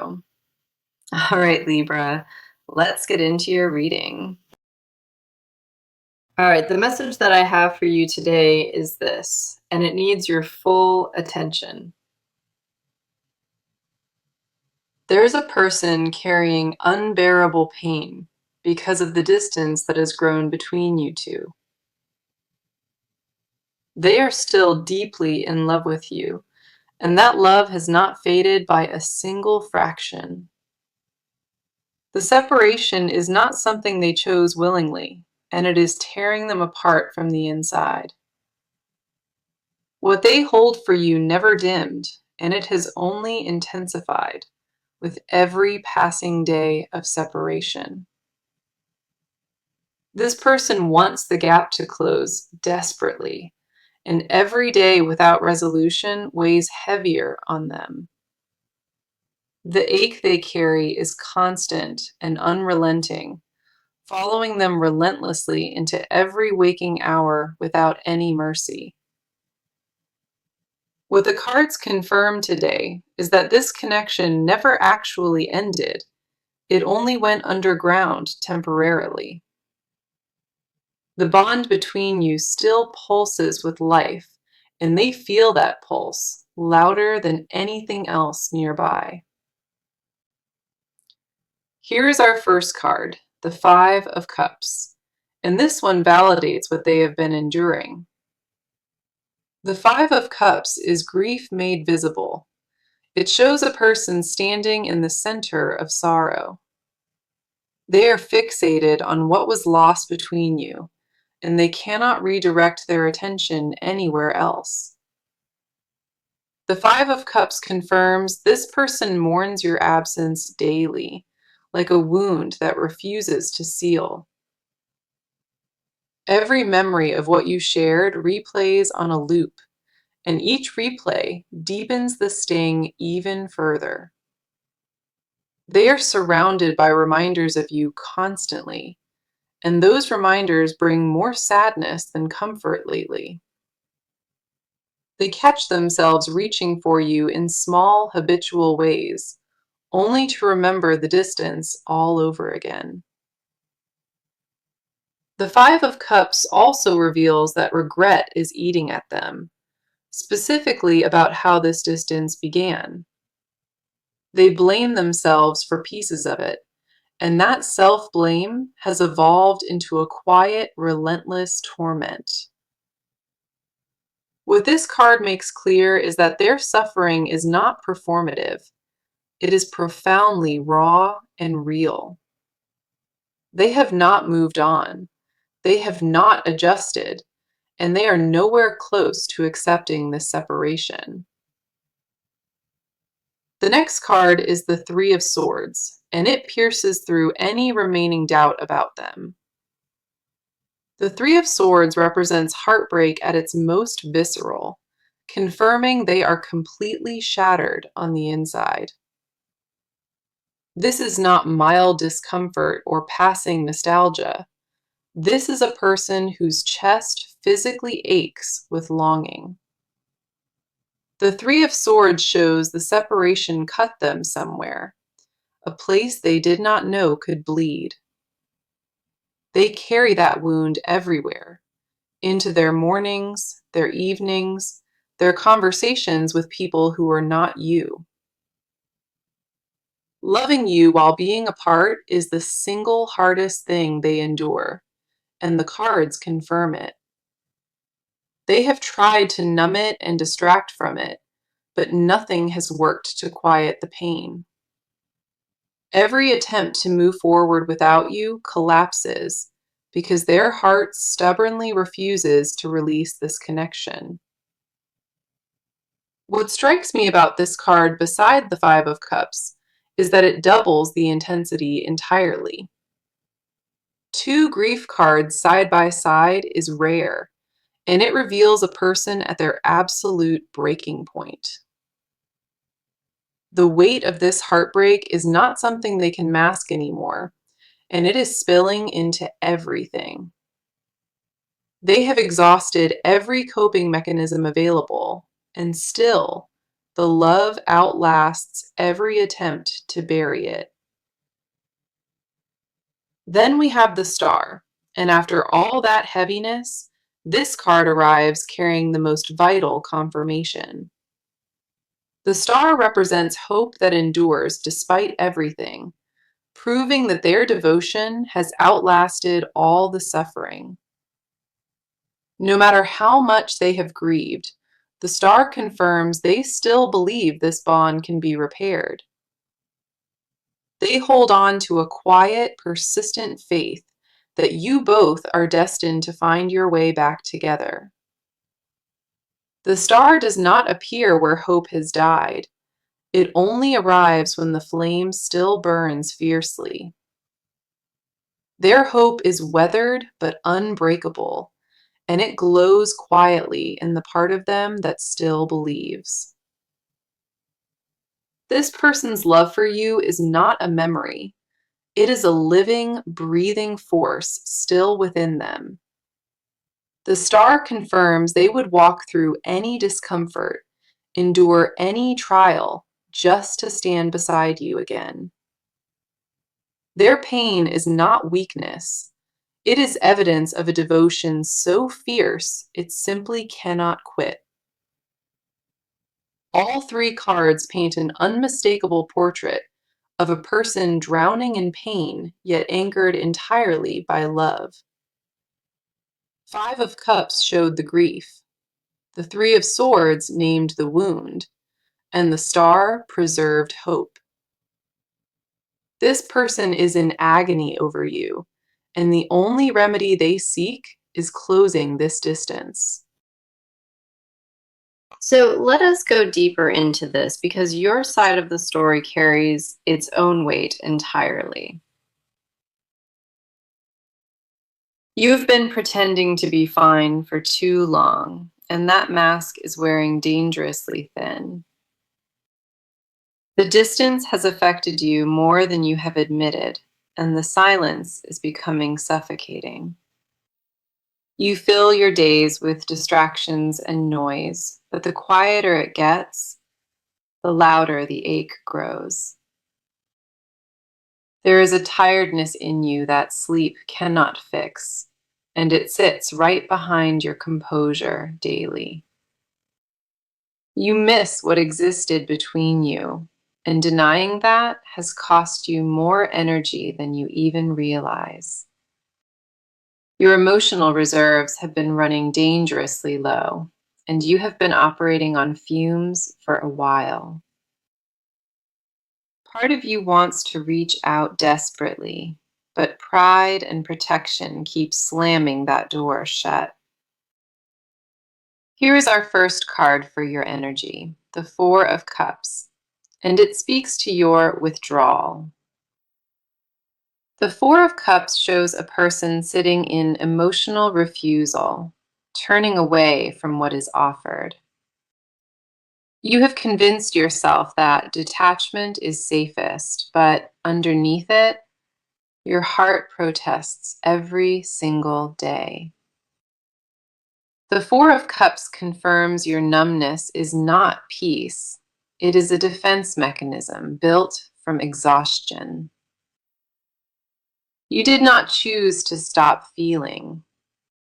All right, Libra, let's get into your reading. All right, the message that I have for you today is this, and it needs your full attention. There's a person carrying unbearable pain because of the distance that has grown between you two. They are still deeply in love with you, and that love has not faded by a single fraction. The separation is not something they chose willingly, and it is tearing them apart from the inside. What they hold for you never dimmed, and it has only intensified with every passing day of separation. This person wants the gap to close desperately, and every day without resolution weighs heavier on them. The ache they carry is constant and unrelenting, following them relentlessly into every waking hour without any mercy. What the cards confirm today is that this connection never actually ended. It only went underground temporarily. The bond between you still pulses with life, and they feel that pulse louder than anything else nearby. Here is our first card, the Five of Cups, and this one validates what they have been enduring. The Five of Cups is grief made visible. It shows a person standing in the center of sorrow. They are fixated on what was lost between you, and they cannot redirect their attention anywhere else. The Five of Cups confirms this person mourns your absence daily, like a wound that refuses to seal. Every memory of what you shared replays on a loop, and each replay deepens the sting even further. They are surrounded by reminders of you constantly, and those reminders bring more sadness than comfort lately. They catch themselves reaching for you in small, habitual ways, only to remember the distance all over again. The Five of Cups also reveals that regret is eating at them, specifically about how this distance began. They blame themselves for pieces of it, and that self-blame has evolved into a quiet, relentless torment. What this card makes clear is that their suffering is not performative. It is profoundly raw and real. They have not moved on. They have not adjusted, and they are nowhere close to accepting this separation. The next card is the Three of Swords, and it pierces through any remaining doubt about them. The Three of Swords represents heartbreak at its most visceral, confirming they are completely shattered on the inside. This is not mild discomfort or passing nostalgia. This is a person whose chest physically aches with longing. The Three of Swords shows the separation cut them somewhere, a place they did not know could bleed. They carry that wound everywhere, into their mornings, their evenings, their conversations with people who are not you. Loving you while being apart is the single hardest thing they endure, and the cards confirm it. They have tried to numb it and distract from it, but nothing has worked to quiet the pain. Every attempt to move forward without you collapses because their heart stubbornly refuses to release this connection. What strikes me about this card beside the Five of Cups is that it doubles the intensity entirely. Two grief cards side by side is rare, and it reveals a person at their absolute breaking point. The weight of this heartbreak is not something they can mask anymore, and it is spilling into everything. They have exhausted every coping mechanism available, and still, The love outlasts every attempt to bury it. Then we have the Star, and after all that heaviness, this card arrives carrying the most vital confirmation. The Star represents hope that endures despite everything, proving that their devotion has outlasted all the suffering. No matter how much they have grieved, the Star confirms they still believe this bond can be repaired. They hold on to a quiet, persistent faith that you both are destined to find your way back together. The Star does not appear where hope has died. It only arrives when the flame still burns fiercely. Their hope is weathered but unbreakable, and it glows quietly in the part of them that still believes. This person's love for you is not a memory. It is a living, breathing force still within them. The Star confirms they would walk through any discomfort, endure any trial, just to stand beside you again. Their pain is not weakness. It is evidence of a devotion so fierce it simply cannot quit. All three cards paint an unmistakable portrait of a person drowning in pain, yet anchored entirely by love. Five of Cups showed the grief. The Three of Swords named the wound, and the Star preserved hope. This person is in agony over you, and the only remedy they seek is closing this distance. So let us go deeper into this because your side of the story carries its own weight entirely. You've been pretending to be fine for too long, and that mask is wearing dangerously thin. The distance has affected you more than you have admitted, and the silence is becoming suffocating. You fill your days with distractions and noise, but the quieter it gets, the louder the ache grows. There is a tiredness in you that sleep cannot fix, and it sits right behind your composure daily. You miss what existed between you, and denying that has cost you more energy than you even realize. Your emotional reserves have been running dangerously low, and you have been operating on fumes for a while. Part of you wants to reach out desperately, but pride and protection keep slamming that door shut. Here is our first card for your energy, the Four of Cups, and it speaks to your withdrawal. The Four of Cups shows a person sitting in emotional refusal, turning away from what is offered. You have convinced yourself that detachment is safest, but underneath it, your heart protests every single day. The Four of Cups confirms your numbness is not peace. It is a defense mechanism built from exhaustion. You did not choose to stop feeling.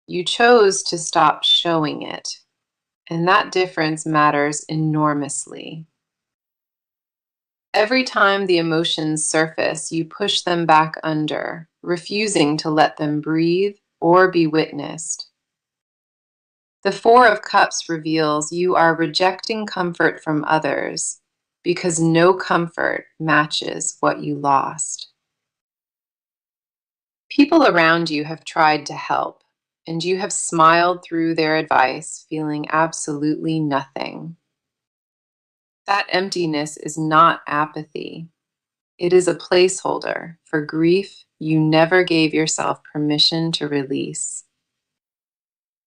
You chose to stop showing it. And that difference matters enormously. Every time the emotions surface, you push them back under, refusing to let them breathe or be witnessed. The Four of Cups reveals you are rejecting comfort from others because no comfort matches what you lost. People around you have tried to help, and you have smiled through their advice, feeling absolutely nothing. That emptiness is not apathy. It is a placeholder for grief you never gave yourself permission to release.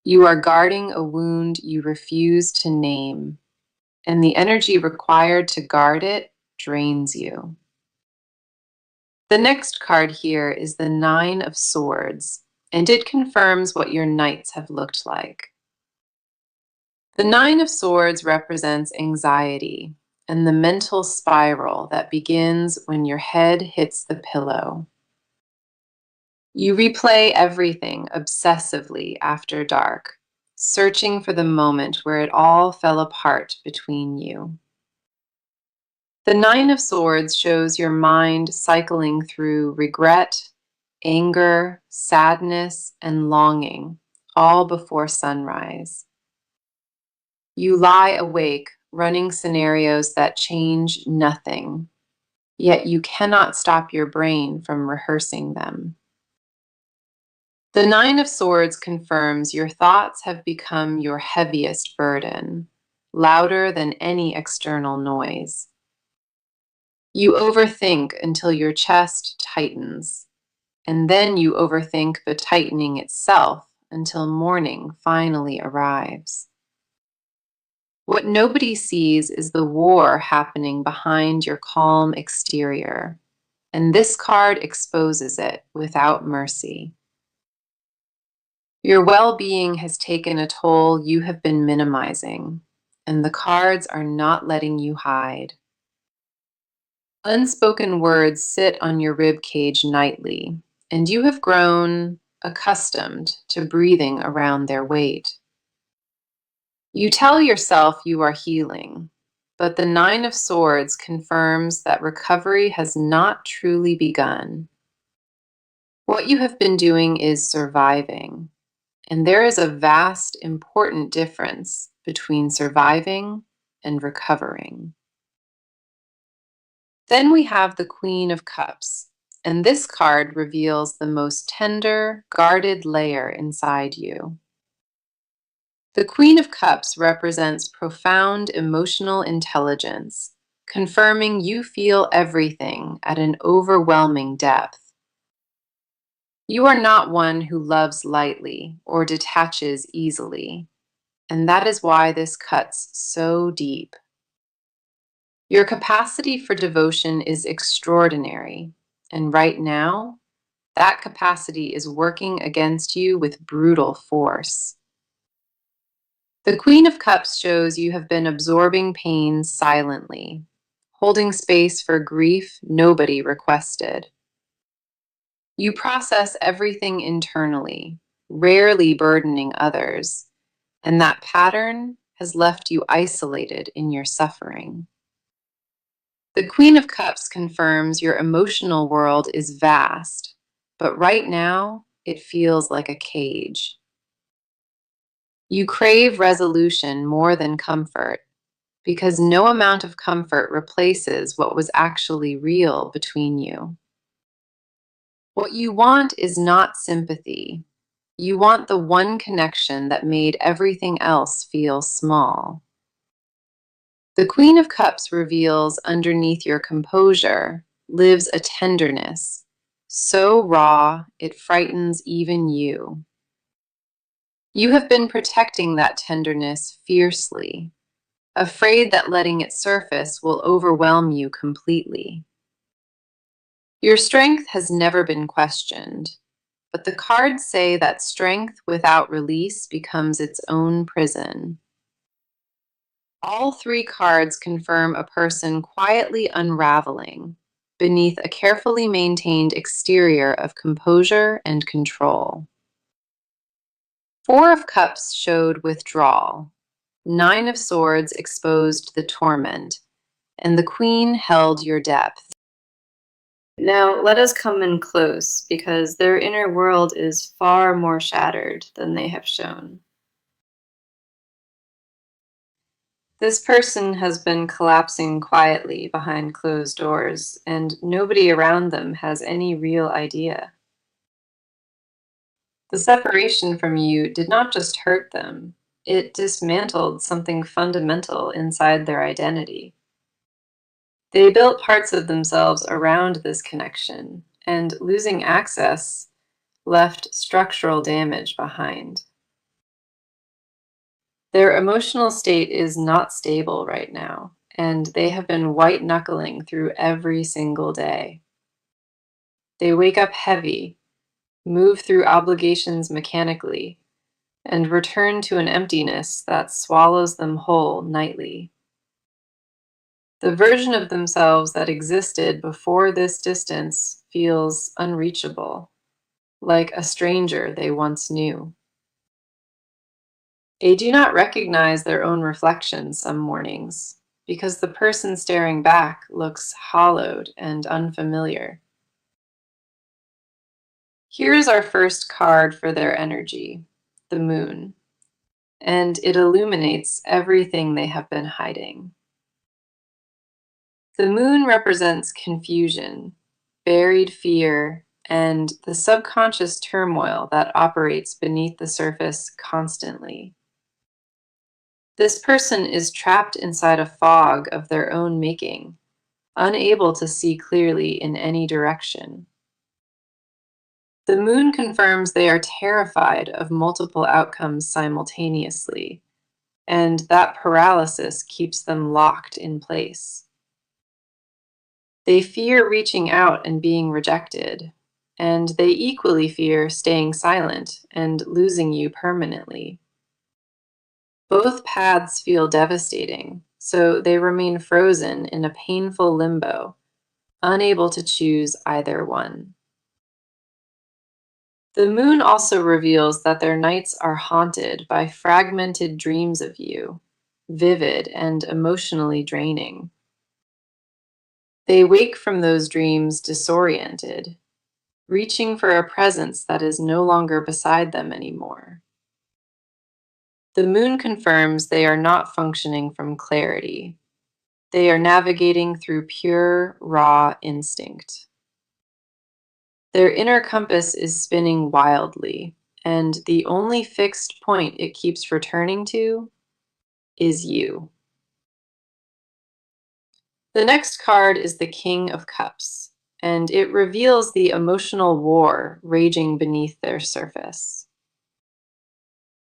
You are guarding a wound you refuse to name, and the energy required to guard it drains you. The next card here is the Nine of Swords, and it confirms what your nights have looked like. The Nine of Swords represents anxiety and the mental spiral that begins when your head hits the pillow. You replay everything obsessively after dark, searching for the moment where it all fell apart between you. The Nine of Swords shows your mind cycling through regret, anger, sadness, and longing, all before sunrise. You lie awake, running scenarios that change nothing, yet you cannot stop your brain from rehearsing them. The Nine of Swords confirms your thoughts have become your heaviest burden, louder than any external noise. You overthink until your chest tightens, and then you overthink the tightening itself until morning finally arrives. What nobody sees is the war happening behind your calm exterior, and this card exposes it without mercy. Your well-being has taken a toll you have been minimizing, and the cards are not letting you hide. Unspoken words sit on your rib cage nightly, and you have grown accustomed to breathing around their weight. You tell yourself you are healing, but the Nine of Swords confirms that recovery has not truly begun. What you have been doing is surviving, and there is a vast, important difference between surviving and recovering. Then we have the Queen of Cups, and this card reveals the most tender, guarded layer inside you. The Queen of Cups represents profound emotional intelligence, confirming you feel everything at an overwhelming depth. You are not one who loves lightly or detaches easily, and that is why this cuts so deep. Your capacity for devotion is extraordinary, and right now, that capacity is working against you with brutal force. The Queen of Cups shows you have been absorbing pain silently, holding space for grief nobody requested. You process everything internally, rarely burdening others, and that pattern has left you isolated in your suffering. The Queen of Cups confirms your emotional world is vast, but right now it feels like a cage. You crave resolution more than comfort, because no amount of comfort replaces what was actually real between you. What you want is not sympathy. You want the one connection that made everything else feel small. The Queen of Cups reveals underneath your composure lives a tenderness, so raw it frightens even you. You have been protecting that tenderness fiercely, afraid that letting it surface will overwhelm you completely. Your strength has never been questioned, but the cards say that strength without release becomes its own prison. All three cards confirm a person quietly unraveling beneath a carefully maintained exterior of composure and control. Four of Cups showed withdrawal. Nine of Swords exposed the torment, and the Queen held your depth. Now let us come in close, because their inner world is far more shattered than they have shown. This person has been collapsing quietly behind closed doors, and nobody around them has any real idea. The separation from you did not just hurt them, it dismantled something fundamental inside their identity. They built parts of themselves around this connection, and losing access left structural damage behind. Their emotional state is not stable right now, and they have been white-knuckling through every single day. They wake up heavy, move through obligations mechanically, and return to an emptiness that swallows them whole nightly. The version of themselves that existed before this distance feels unreachable, like a stranger they once knew. They do not recognize their own reflection some mornings, because the person staring back looks hollowed and unfamiliar. Here is our first card for their energy, the moon, and it illuminates everything they have been hiding. The moon represents confusion, buried fear, and the subconscious turmoil that operates beneath the surface constantly. This person is trapped inside a fog of their own making, unable to see clearly in any direction. The moon confirms they are terrified of multiple outcomes simultaneously, and that paralysis keeps them locked in place. They fear reaching out and being rejected, and they equally fear staying silent and losing you permanently. Both paths feel devastating, so they remain frozen in a painful limbo, unable to choose either one. The moon also reveals that their nights are haunted by fragmented dreams of you, vivid and emotionally draining. They wake from those dreams disoriented, reaching for a presence that is no longer beside them anymore. The moon confirms they are not functioning from clarity. They are navigating through pure, raw instinct. Their inner compass is spinning wildly, and the only fixed point it keeps returning to is you. The next card is the King of Cups, and it reveals the emotional war raging beneath their surface.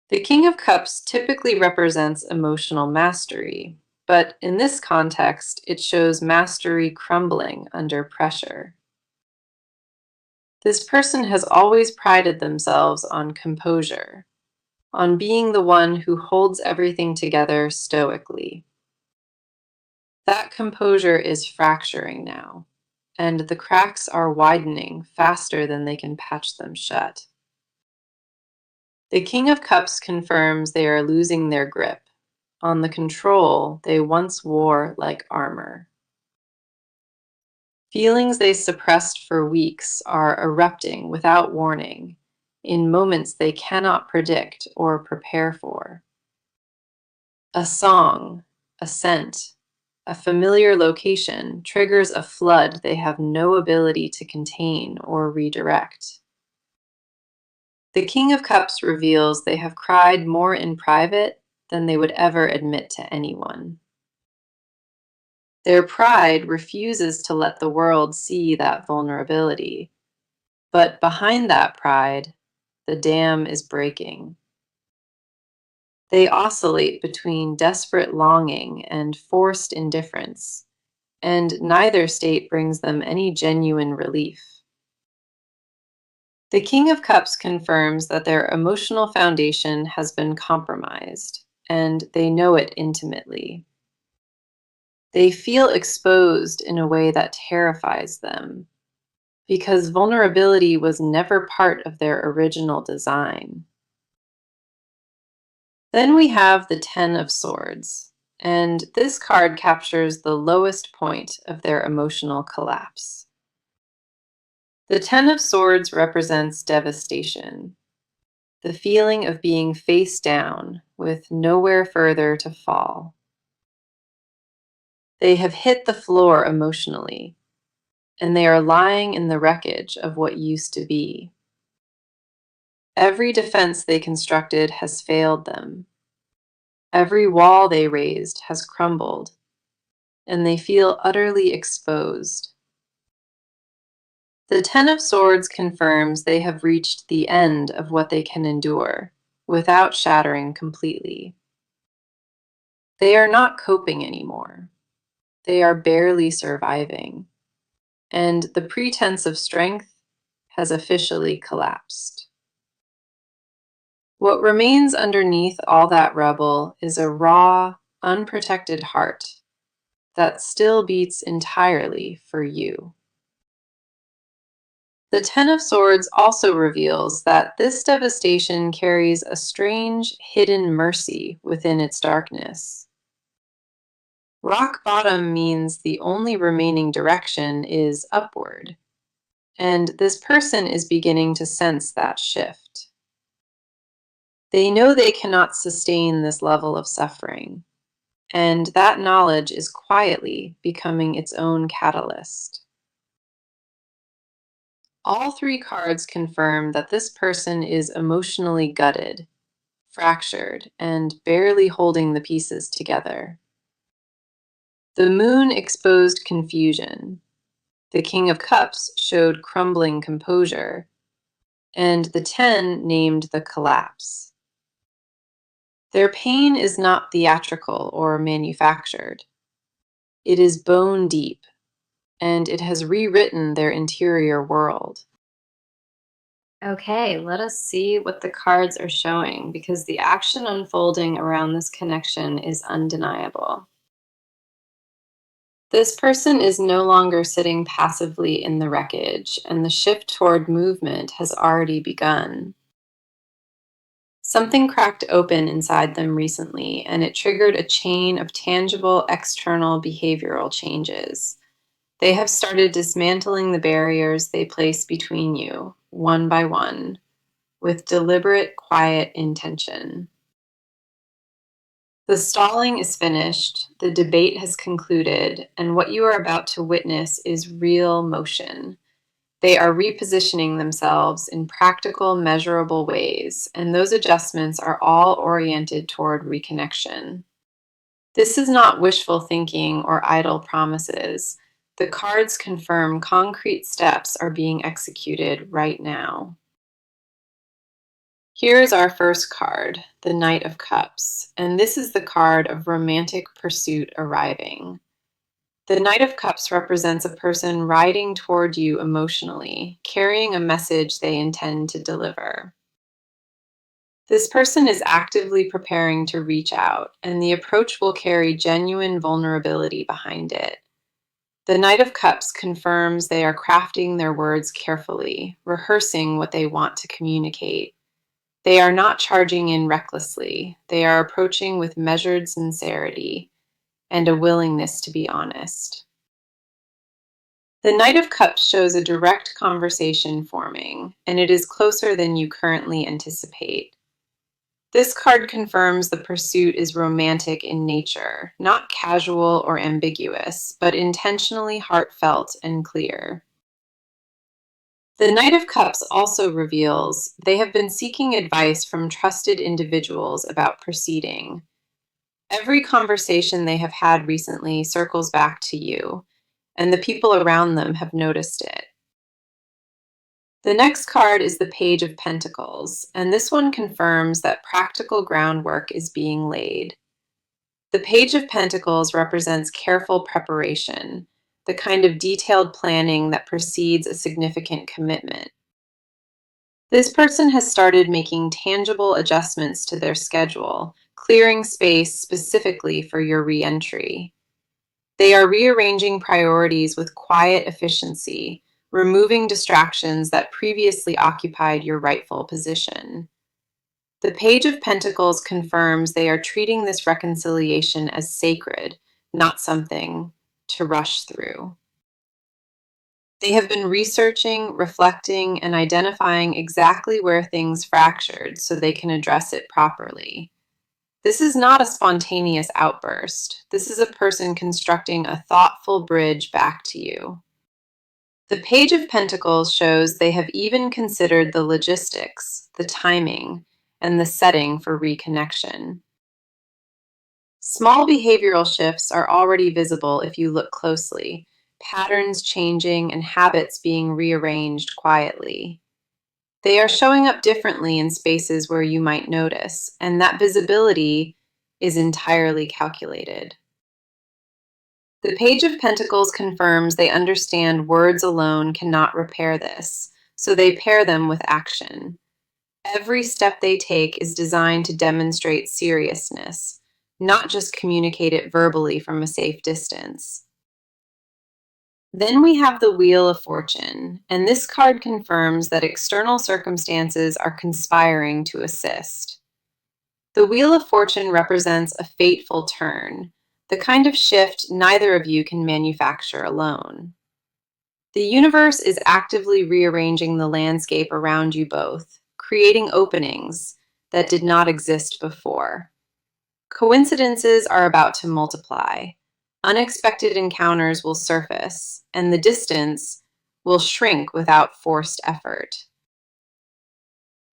The King of Cups typically represents emotional mastery, but in this context, it shows mastery crumbling under pressure. This person has always prided themselves on composure, on being the one who holds everything together stoically. That composure is fracturing now, and the cracks are widening faster than they can patch them shut. The King of Cups confirms they are losing their grip on the control they once wore like armor. Feelings they suppressed for weeks are erupting without warning, in moments they cannot predict or prepare for. A song, a scent, a familiar location triggers a flood they have no ability to contain or redirect. The King of Cups reveals they have cried more in private than they would ever admit to anyone. Their pride refuses to let the world see that vulnerability, but behind that pride, the dam is breaking. They oscillate between desperate longing and forced indifference, and neither state brings them any genuine relief. The King of Cups confirms that their emotional foundation has been compromised, and they know it intimately. They feel exposed in a way that terrifies them, because vulnerability was never part of their original design. Then we have the Ten of Swords, and this card captures the lowest point of their emotional collapse. The Ten of Swords represents devastation, the feeling of being face down with nowhere further to fall. They have hit the floor emotionally, and they are lying in the wreckage of what used to be. Every defense they constructed has failed them. Every wall they raised has crumbled, and they feel utterly exposed. The Ten of Swords confirms they have reached the end of what they can endure, without shattering completely. They are not coping anymore. They are barely surviving, and the pretense of strength has officially collapsed. What remains underneath all that rubble is a raw, unprotected heart that still beats entirely for you. The Ten of Swords also reveals that this devastation carries a strange, hidden mercy within its darkness. Rock bottom means the only remaining direction is upward, and this person is beginning to sense that shift. They know they cannot sustain this level of suffering, and that knowledge is quietly becoming its own catalyst. All three cards confirm that this person is emotionally gutted, fractured, and barely holding the pieces together. The moon exposed confusion. The King of Cups showed crumbling composure, and the 10 named the collapse. Their pain is not theatrical or manufactured. It is bone deep, and it has rewritten their interior world. Okay, let us see what the cards are showing, because the action unfolding around this connection is undeniable. This person is no longer sitting passively in the wreckage, and the shift toward movement has already begun. Something cracked open inside them recently, and it triggered a chain of tangible external behavioral changes. They have started dismantling the barriers they place between you, one by one, with deliberate, quiet intention. The stalling is finished, the debate has concluded, and what you are about to witness is real motion. They are repositioning themselves in practical, measurable ways, and those adjustments are all oriented toward reconnection. This is not wishful thinking or idle promises. The cards confirm concrete steps are being executed right now. Here is our first card, the Knight of Cups, and this is the card of romantic pursuit arriving. The Knight of Cups represents a person riding toward you emotionally, carrying a message they intend to deliver. This person is actively preparing to reach out, and the approach will carry genuine vulnerability behind it. The Knight of Cups confirms they are crafting their words carefully, rehearsing what they want to communicate. They are not charging in recklessly. They are approaching with measured sincerity and a willingness to be honest. The Knight of Cups shows a direct conversation forming, and it is closer than you currently anticipate. This card confirms the pursuit is romantic in nature, not casual or ambiguous, but intentionally heartfelt and clear. The Knight of Cups also reveals they have been seeking advice from trusted individuals about proceeding. Every conversation they have had recently circles back to you, and the people around them have noticed it. The next card is the Page of Pentacles, and this one confirms that practical groundwork is being laid. The Page of Pentacles represents careful preparation, the kind of detailed planning that precedes a significant commitment. This person has started making tangible adjustments to their schedule, clearing space specifically for your re-entry. They are rearranging priorities with quiet efficiency, removing distractions that previously occupied your rightful position. The Page of Pentacles confirms they are treating this reconciliation as sacred, not something to rush through. They have been researching, reflecting, and identifying exactly where things fractured so they can address it properly. This is not a spontaneous outburst. This is a person constructing a thoughtful bridge back to you. The Page of Pentacles shows they have even considered the logistics, the timing, and the setting for reconnection. Small behavioral shifts are already visible if you look closely, patterns changing and habits being rearranged quietly. They are showing up differently in spaces where you might notice, and that visibility is entirely calculated. The Page of Pentacles confirms they understand words alone cannot repair this, so they pair them with action. Every step they take is designed to demonstrate seriousness, not just communicate it verbally from a safe distance. Then we have the Wheel of Fortune, and this card confirms that external circumstances are conspiring to assist. The Wheel of Fortune represents a fateful turn, the kind of shift neither of you can manufacture alone. The universe is actively rearranging the landscape around you both, creating openings that did not exist before. Coincidences are about to multiply. Unexpected encounters will surface, and the distance will shrink without forced effort.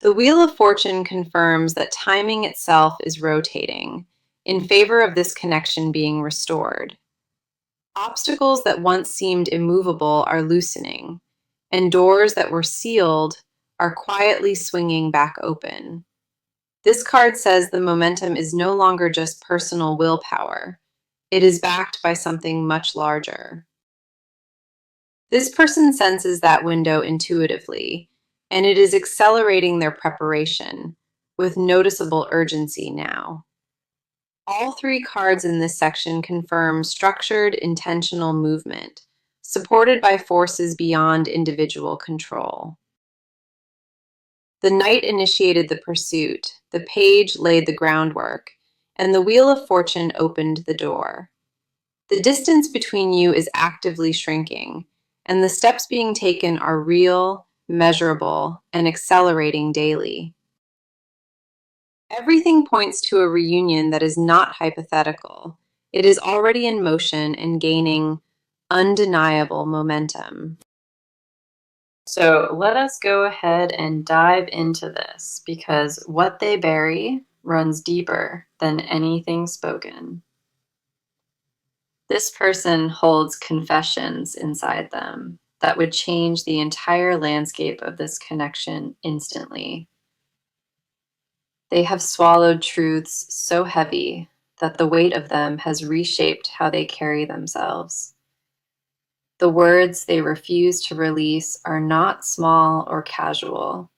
The Wheel of Fortune confirms that timing itself is rotating in favor of this connection being restored. Obstacles that once seemed immovable are loosening, and doors that were sealed are quietly swinging back open. This card says the momentum is no longer just personal willpower. It is backed by something much larger. This person senses that window intuitively, and it is accelerating their preparation with noticeable urgency now. All three cards in this section confirm structured, intentional movement, supported by forces beyond individual control. The Knight initiated the pursuit, the Page laid the groundwork, and the Wheel of Fortune opened the door. The distance between you is actively shrinking, and the steps being taken are real, measurable, and accelerating daily. Everything points to a reunion that is not hypothetical. It is already in motion and gaining undeniable momentum. So let us go ahead and dive into this, because what they bury runs deeper than anything spoken. This person holds confessions inside them that would change the entire landscape of this connection instantly. They have swallowed truths so heavy that the weight of them has reshaped how they carry themselves. The words they refuse to release are not small or casual.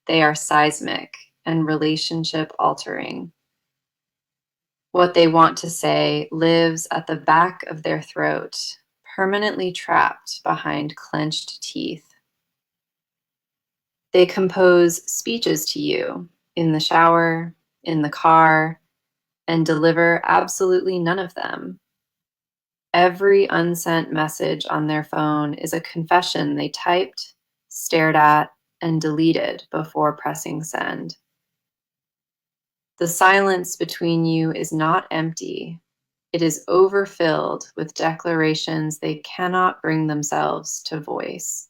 They are seismic and relationship altering. What they want to say lives at the back of their throat, permanently trapped behind clenched teeth. They compose speeches to you in the shower, in the car, and deliver absolutely none of them. Every unsent message on their phone is a confession they typed, stared at, and deleted before pressing send. The silence between you is not empty. It is overfilled with declarations they cannot bring themselves to voice.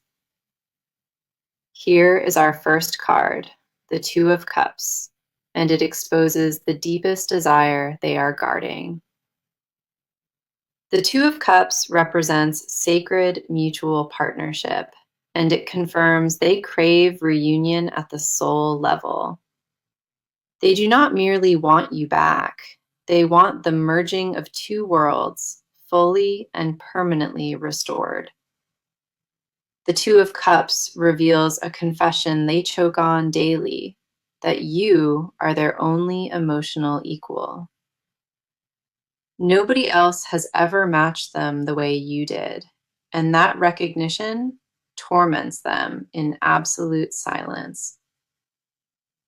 Here is our first card, the Two of Cups, and it exposes the deepest desire they are guarding. The Two of Cups represents sacred mutual partnership, and it confirms they crave reunion at the soul level. They do not merely want you back, they want the merging of two worlds, fully and permanently restored. The Two of Cups reveals a confession they choke on daily, that you are their only emotional equal. Nobody else has ever matched them the way you did, and that recognition torments them in absolute silence.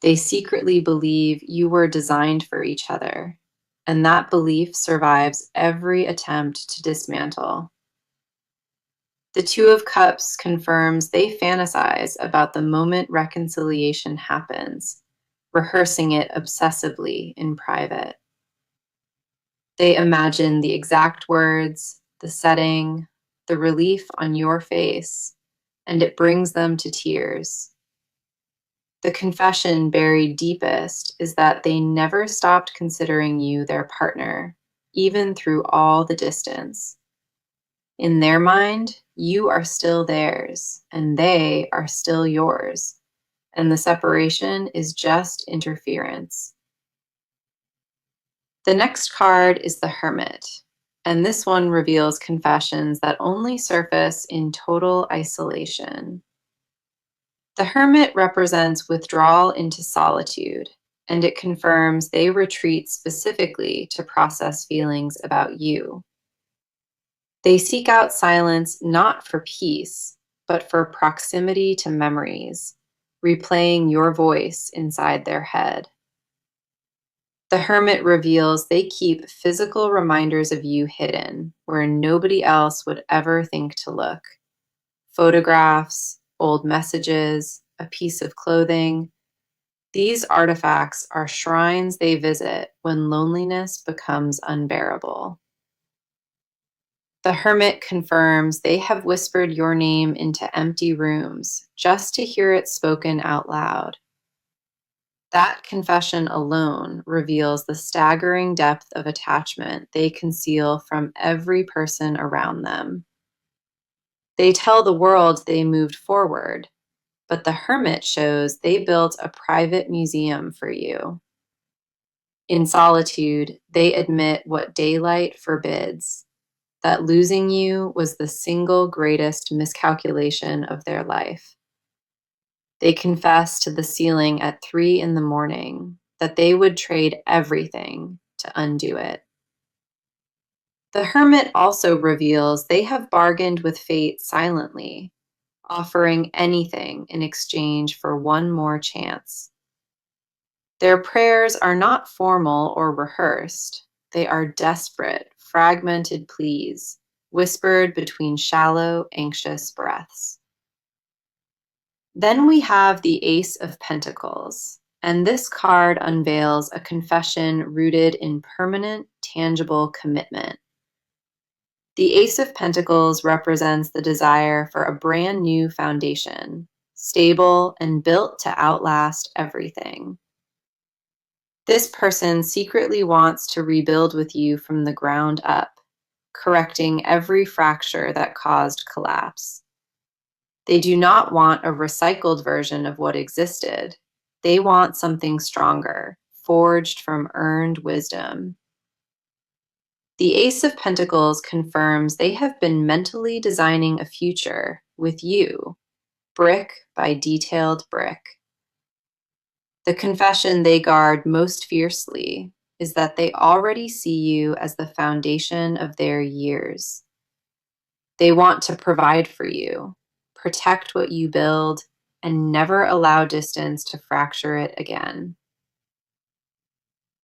They secretly believe you were designed for each other, and that belief survives every attempt to dismantle. The Two of Cups confirms they fantasize about the moment reconciliation happens, rehearsing it obsessively in private. They imagine the exact words, the setting, the relief on your face, and it brings them to tears. The confession buried deepest is that they never stopped considering you their partner, even through all the distance. In their mind, you are still theirs, and they are still yours, and the separation is just interference. The next card is the Hermit, and this one reveals confessions that only surface in total isolation. The Hermit represents withdrawal into solitude, and it confirms they retreat specifically to process feelings about you. They seek out silence not for peace, but for proximity to memories, replaying your voice inside their head. The Hermit reveals they keep physical reminders of you hidden, where nobody else would ever think to look. Photographs, old messages, a piece of clothing. These artifacts are shrines they visit when loneliness becomes unbearable. The Hermit confirms they have whispered your name into empty rooms just to hear it spoken out loud. That confession alone reveals the staggering depth of attachment they conceal from every person around them. They tell the world they moved forward, but the Hermit shows they built a private museum for you. In solitude, they admit what daylight forbids, that losing you was the single greatest miscalculation of their life. They confess to the ceiling at 3 a.m. that they would trade everything to undo it. The Hermit also reveals they have bargained with fate silently, offering anything in exchange for one more chance. Their prayers are not formal or rehearsed. They are desperate, fragmented pleas, whispered between shallow, anxious breaths. Then we have the Ace of Pentacles, and this card unveils a confession rooted in permanent, tangible commitment. The Ace of Pentacles represents the desire for a brand new foundation, stable and built to outlast everything. This person secretly wants to rebuild with you from the ground up, correcting every fracture that caused collapse. They do not want a recycled version of what existed. They want something stronger, forged from earned wisdom. The Ace of Pentacles confirms they have been mentally designing a future with you, brick by detailed brick. The confession they guard most fiercely is that they already see you as the foundation of their years. They want to provide for you, protect what you build, and never allow distance to fracture it again.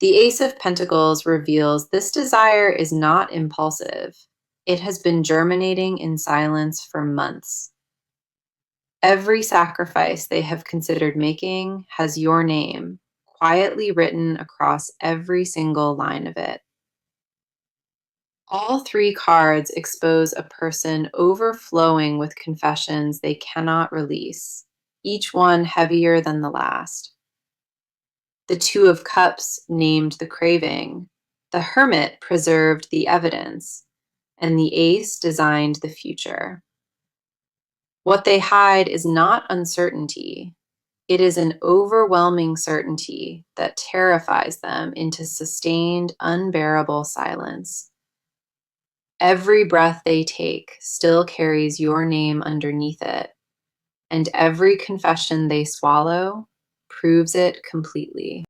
The Ace of Pentacles reveals this desire is not impulsive. It has been germinating in silence for months. Every sacrifice they have considered making has your name quietly written across every single line of it. All 3 cards expose a person overflowing with confessions they cannot release, each one heavier than the last. The 2 of Cups named the craving, the Hermit preserved the evidence, and the Ace designed the future. What they hide is not uncertainty. It is an overwhelming certainty that terrifies them into sustained, unbearable silence. Every breath they take still carries your name underneath it, and every confession they swallow proves it completely.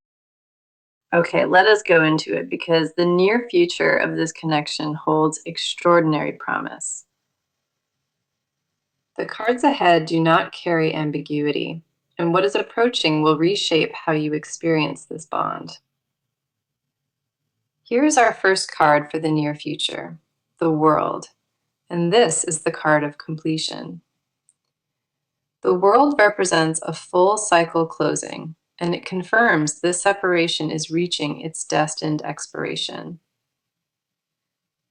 Okay, let us go into it because the near future of this connection holds extraordinary promise. The cards ahead do not carry ambiguity, and what is approaching will reshape how you experience this bond. Here's our first card for the near future, the World, and this is the card of completion. The World represents a full cycle closing, and it confirms this separation is reaching its destined expiration.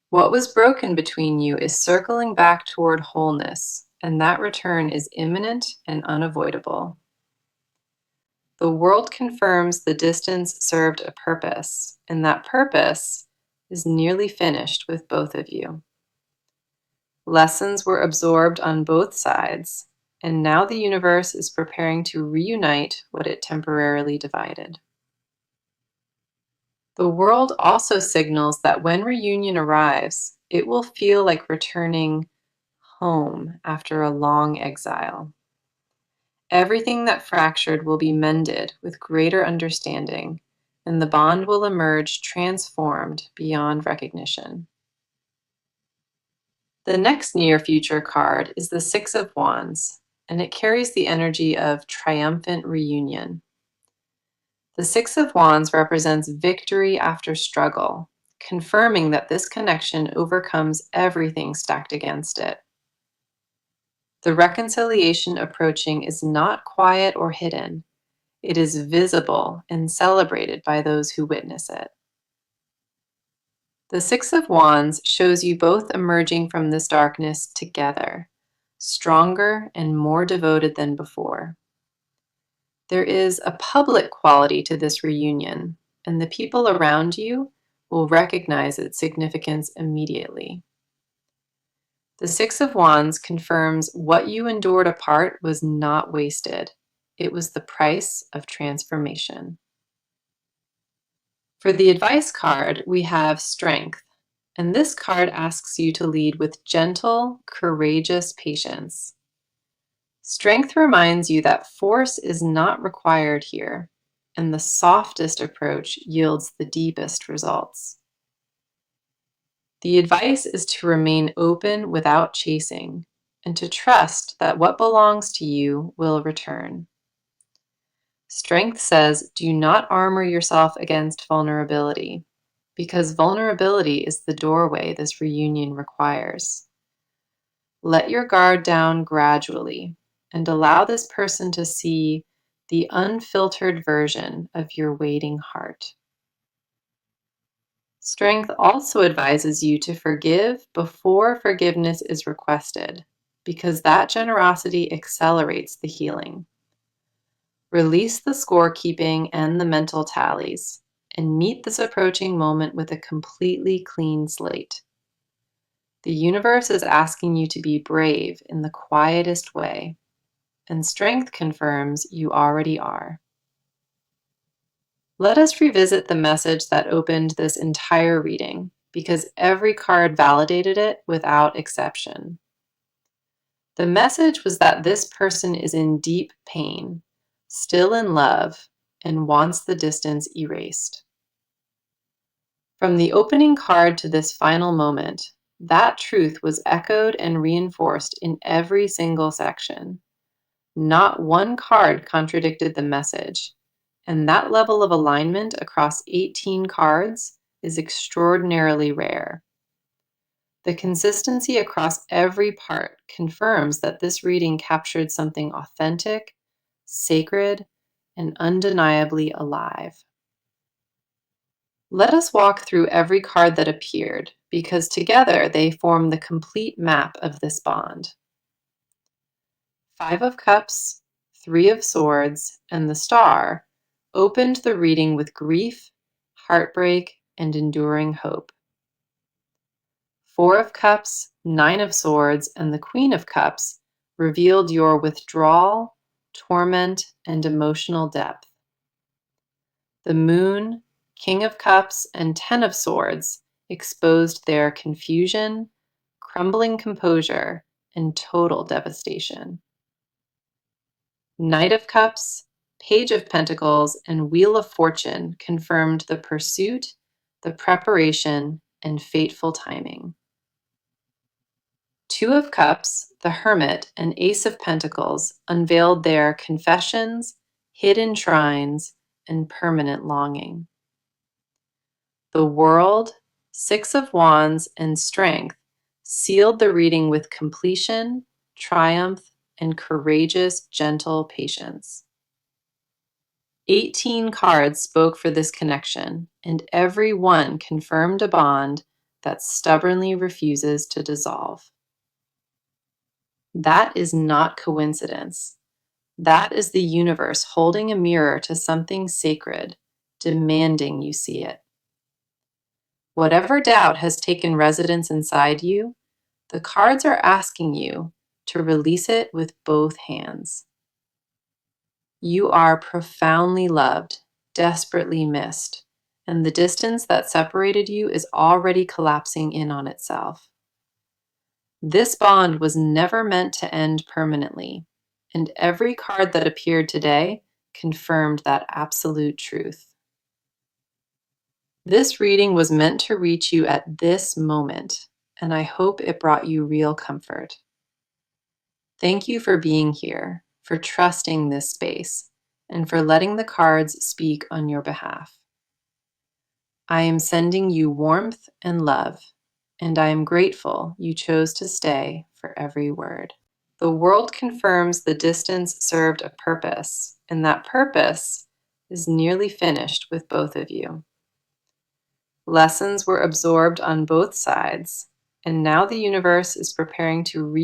What was broken between you is circling back toward wholeness, and that return is imminent and unavoidable. The World confirms the distance served a purpose, and that purpose is nearly finished with both of you. Lessons were absorbed on both sides, and now the universe is preparing to reunite what it temporarily divided. The World also signals that when reunion arrives, it will feel like returning home after a long exile. Everything that fractured will be mended with greater understanding, and the bond will emerge transformed beyond recognition. The next near future card is the Six of Wands, and it carries the energy of triumphant reunion. The Six of Wands represents victory after struggle, confirming that this connection overcomes everything stacked against it. The reconciliation approaching is not quiet or hidden. It is visible and celebrated by those who witness it. The Six of Wands shows you both emerging from this darkness together, stronger and more devoted than before. There is a public quality to this reunion, and the people around you will recognize its significance immediately. The Six of Wands confirms what you endured apart was not wasted. It was the price of transformation. For the advice card, we have Strength, and this card asks you to lead with gentle, courageous patience. Strength reminds you that force is not required here, and the softest approach yields the deepest results. The advice is to remain open without chasing, and to trust that what belongs to you will return. Strength says, do not armor yourself against vulnerability, because vulnerability is the doorway this reunion requires. Let your guard down gradually, and allow this person to see the unfiltered version of your waiting heart. Strength also advises you to forgive before forgiveness is requested, because that generosity accelerates the healing. Release the scorekeeping and the mental tallies, and meet this approaching moment with a completely clean slate. The universe is asking you to be brave in the quietest way, and strength confirms you already are. Let us revisit the message that opened this entire reading, because every card validated it without exception. The message was that this person is in deep pain, still in love, and wants the distance erased. From the opening card to this final moment, that truth was echoed and reinforced in every single section. Not one card contradicted the message, and that level of alignment across 18 cards is extraordinarily rare. The consistency across every part confirms that this reading captured something authentic, sacred, and undeniably alive. Let us walk through every card that appeared, because together they form the complete map of this bond. Five of Cups, Three of Swords, and the Star opened the reading with grief, heartbreak, and enduring hope. Four of Cups, Nine of Swords, and the Queen of Cups revealed your withdrawal, torment, and emotional depth. The Moon, King of Cups, and Ten of Swords exposed their confusion, crumbling composure, and total devastation. Knight of Cups, Page of Pentacles, and Wheel of Fortune confirmed the pursuit, the preparation, and fateful timing. Two of Cups, the Hermit, and Ace of Pentacles unveiled their confessions, hidden shrines, and permanent longing. The World, Six of Wands, and Strength sealed the reading with completion, triumph, and courageous, gentle patience. 18 cards spoke for this connection, and every one confirmed a bond that stubbornly refuses to dissolve. That is not coincidence. That is the universe holding a mirror to something sacred, demanding you see it. Whatever doubt has taken residence inside you, the cards are asking you to release it with both hands. You are profoundly loved, desperately missed, and the distance that separated you is already collapsing in on itself. This bond was never meant to end permanently. and every card that appeared today confirmed that absolute truth. This reading was meant to reach you at this moment, and I hope it brought you real comfort. Thank you for being here, for trusting this space, and for letting the cards speak on your behalf. I am sending you warmth and love, and I am grateful you chose to stay for every word. The world confirms the distance served a purpose, and that purpose is nearly finished with both of you. Lessons were absorbed on both sides, and now the universe is preparing to